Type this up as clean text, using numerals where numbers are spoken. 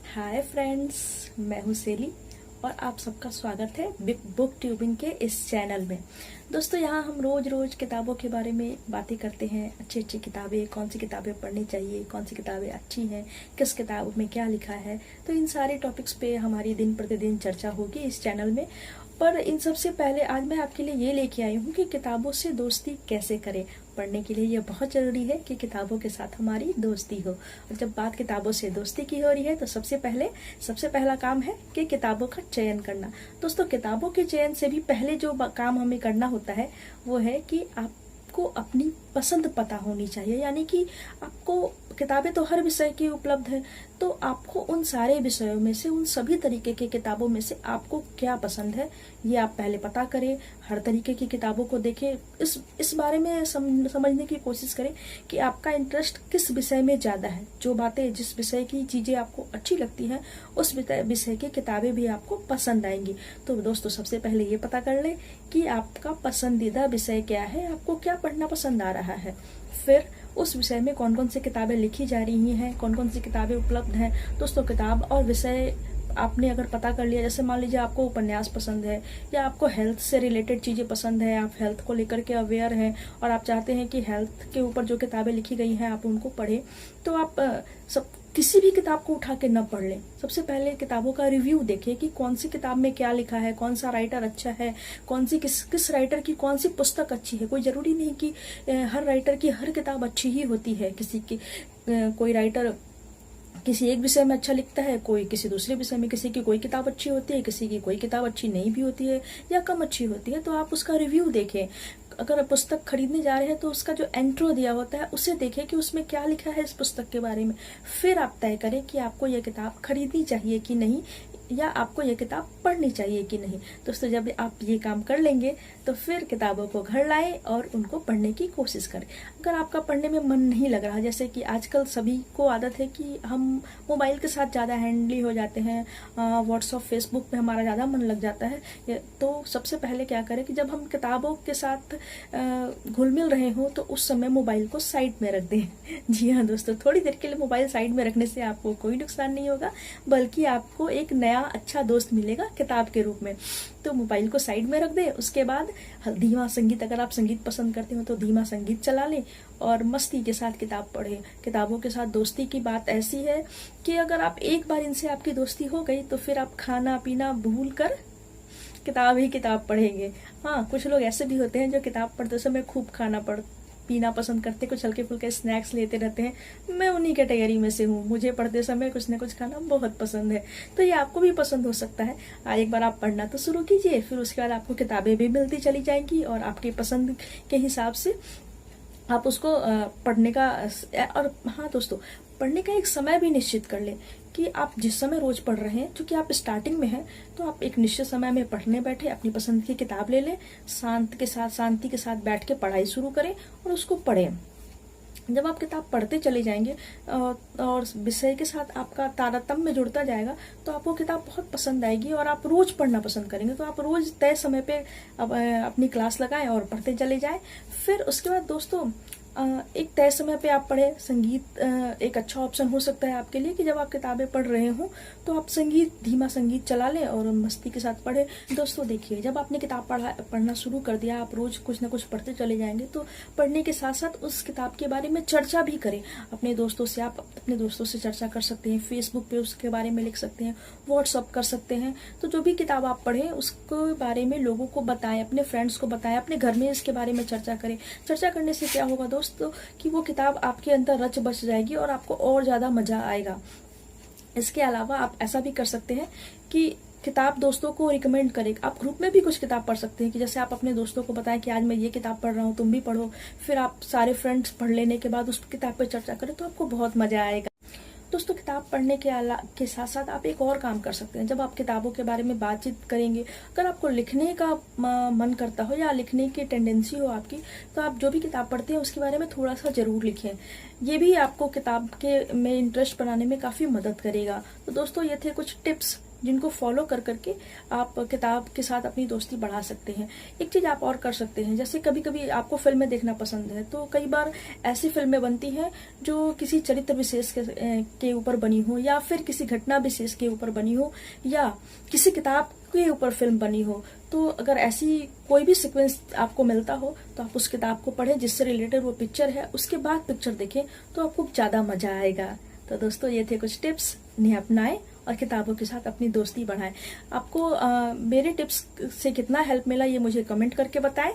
Hi friends, मैं हूँ सेली और आप सबका स्वागत है बिग बुक ट्यूबिंग के इस चैनल में। दोस्तों, यहाँ हम रोज रोज किताबों के बारे में बातें करते हैं। अच्छी अच्छी किताबें, कौन सी किताबें पढ़नी चाहिए, कौन सी किताबें अच्छी हैं, किस किताब में क्या लिखा है, तो इन सारे टॉपिक्स पे हमारी दिन प्रतिदिन चर्चा होगी इस चैनल में। पर इन सबसे पहले आज मैं आपके लिए ये लेके आई हूँ कि किताबों से दोस्ती कैसे करें। पढ़ने के लिए ये बहुत जरूरी है कि किताबों के साथ हमारी दोस्ती हो। और जब बात किताबों से दोस्ती की हो रही है तो सबसे पहला काम है कि किताबों का चयन करना। दोस्तों, किताबों के चयन से भी पहले जो काम हमें करना होता है वो है कि आपको अपनी पसंद पता होनी चाहिए। यानी कि आपको किताबें तो हर विषय की उपलब्ध है, तो आपको उन सारे विषयों में से, उन सभी तरीके की किताबों में से आपको क्या पसंद है ये आप पहले पता करें। हर तरीके की किताबों को देखें, इस बारे में समझने की कोशिश करें कि आपका इंटरेस्ट किस विषय में ज्यादा है। जो बातें, जिस विषय की चीजें आपको अच्छी लगती हैं उस विषय की किताबें भी आपको पसंद आएंगी। तो दोस्तों, सबसे पहले ये पता कर लें कि आपका पसंदीदा विषय क्या है, आपको क्या पढ़ना पसंद आ रहा है। फिर उस विषय में कौन कौन सी किताबें लिखी जा रही हैं, कौन कौन सी किताबें उपलब्ध हैं। दोस्तों, किताब और विषय आपने अगर पता कर लिया, जैसे मान लीजिए आपको उपन्यास पसंद है या आपको हेल्थ से रिलेटेड चीजें पसंद है, आप हेल्थ को लेकर के अवेयर हैं और आप चाहते हैं कि हेल्थ के ऊपर जो किताबें लिखी गई हैं आप उनको पढ़ें, तो आप किसी भी किताब को उठा के न पढ़ लें। सबसे पहले किताबों का रिव्यू देखें कि कौन सी किताब में क्या लिखा है, कौन सा राइटर अच्छा है, कौन सी किस राइटर की कौन सी पुस्तक अच्छी है। कोई जरूरी नहीं कि हर राइटर की हर किताब अच्छी ही होती है। किसी की कोई राइटर किसी एक विषय में अच्छा लिखता है, कोई किसी दूसरे विषय में, किसी की कोई किताब अच्छी होती है, किसी की कोई किताब अच्छी नहीं भी होती है या कम अच्छी होती है। तो आप उसका रिव्यू देखें। अगर आप पुस्तक खरीदने जा रहे हैं तो उसका जो एंट्रो दिया होता है उसे देखें कि उसमें क्या लिखा है इस पुस्तक के बारे में। फिर आप तय करें कि आपको यह किताब खरीदनी चाहिए कि नहीं, या आपको यह किताब पढ़नी चाहिए कि नहीं। दोस्तों, जब आप ये काम कर लेंगे तो फिर किताबों को घर लाएं और उनको पढ़ने की कोशिश करें। अगर आपका पढ़ने में मन नहीं लग रहा, जैसे कि आजकल सभी को आदत है कि हम मोबाइल के साथ ज्यादा हैंडली हो जाते हैं, व्हाट्सएप फेसबुक पे हमारा ज्यादा मन लग जाता है, तो सबसे पहले क्या करें कि जब हम किताबों के साथ घुल मिल रहे हो तो उस समय मोबाइल को साइड में रख दें। जी हाँ दोस्तों, थोड़ी देर के लिए मोबाइल साइड में रखने से आपको कोई नुकसान नहीं होगा, बल्कि आपको एक नया अच्छा दोस्त मिलेगा किताब के रूप में। तो मोबाइल को साइड में रख दें। उसके बाद धीमा संगीत, अगर आप संगीत पसंद करते हो तो धीमा संगीत चला लें और मस्ती के साथ किताब पढ़ें। किताबों के साथ दोस्ती की बात ऐसी है कि अगर आप एक बार इनसे आपकी दोस्ती हो गई तो फिर आप खाना पीना भूल कर किताब ही किताब पढ़ेंगे। हाँ, कुछ लोग ऐसे भी होते हैं जो किताब पढ़ते समय खूब खाना पीना पसंद करते, कुछ हल्के फुल्के स्नैक्स लेते रहते हैं। मैं उन्हीं कैटेगरी में से हूँ। मुझे पढ़ते समय कुछ न कुछ खाना बहुत पसंद है, तो ये आपको भी पसंद हो सकता है। एक बार आप पढ़ना तो शुरू कीजिए, फिर उसके बाद आपको किताबें भी मिलती चली जाएंगी और आपकी पसंद के हिसाब से आप उसको पढ़ने का। और हाँ दोस्तों, पढ़ने का एक समय भी निश्चित कर लें कि आप जिस समय रोज पढ़ रहे हैं, क्योंकि आप स्टार्टिंग में हैं, तो आप एक निश्चित समय में पढ़ने बैठे, अपनी पसंद की किताब ले लें, शांति के साथ बैठ के पढ़ाई शुरू करें और उसको पढ़ें। जब आप किताब पढ़ते चले जाएंगे और विषय के साथ आपका तारतम्य जुड़ता जाएगा तो आपको किताब बहुत पसंद आएगी और आप रोज पढ़ना पसंद करेंगे। तो आप रोज तय समय पे अपनी क्लास लगाएं और पढ़ते चले जाएं। फिर उसके बाद दोस्तों, एक तय समय पे आप पढ़े। संगीत एक अच्छा ऑप्शन हो सकता है आपके लिए कि जब आप किताबें पढ़ रहे हो तो आप धीमा संगीत चला लें और मस्ती के साथ पढ़े। दोस्तों देखिए, जब आपने किताब पढ़ना शुरू कर दिया, आप रोज कुछ न कुछ पढ़ते चले जाएंगे, तो पढ़ने के साथ साथ उस किताब के बारे में चर्चा भी करें अपने दोस्तों से। आप अपने दोस्तों से चर्चा कर सकते हैं, फेसबुक पे उसके बारे में लिख सकते हैं, व्हाट्सअप कर सकते हैं। तो जो भी किताब आप पढ़े उसके बारे में लोगों को बताएं, अपने फ्रेंड्स को बताएं, अपने घर में इसके बारे में चर्चा करें। चर्चा करने से क्या होगा दोस्तों कि वो किताब आपके अंदर रच बस जाएगी और आपको और ज्यादा मजा आएगा। इसके अलावा आप ऐसा भी कर सकते हैं कि किताब दोस्तों को रिकमेंड करें। आप ग्रुप में भी कुछ किताब पढ़ सकते हैं कि जैसे आप अपने दोस्तों को बताएं कि आज मैं ये किताब पढ़ रहा हूँ, तुम भी पढ़ो। फिर आप सारे फ्रेंड्स पढ़ लेने के बाद उस किताब पर चर्चा करें तो आपको बहुत मजा आएगा। दोस्तों, किताब पढ़ने के साथ साथ आप एक और काम कर सकते हैं। जब आप किताबों के बारे में बातचीत करेंगे, अगर आपको लिखने का मन करता हो या लिखने की टेंडेंसी हो आपकी, तो आप जो भी किताब पढ़ते हैं उसके बारे में थोड़ा सा जरूर लिखें। ये भी आपको किताब के में इंटरेस्ट बनाने में काफी मदद करेगा। तो दोस्तों, ये थे कुछ टिप्स जिनको फॉलो कर करके आप किताब के साथ अपनी दोस्ती बढ़ा सकते हैं। एक चीज आप और कर सकते हैं, जैसे कभी कभी आपको फिल्में देखना पसंद है, तो कई बार ऐसी फिल्में बनती हैं जो किसी चरित्र विशेष के ऊपर बनी हो, या फिर किसी घटना विशेष के ऊपर बनी हो, या किसी किताब के ऊपर फिल्म बनी हो। तो अगर ऐसी कोई भी सीक्वेंस आपको मिलता हो तो आप उस किताब को पढ़ें जिससे रिलेटेड वो पिक्चर है, उसके बाद पिक्चर देखें तो आपको ज्यादा मजा आएगा। तो दोस्तों ये थे कुछ टिप्स, इन्हें अपनाएं और किताबों के साथ अपनी दोस्ती बढ़ाएं। आपको मेरे टिप्स से कितना हेल्प मिला ये मुझे कमेंट करके बताएं।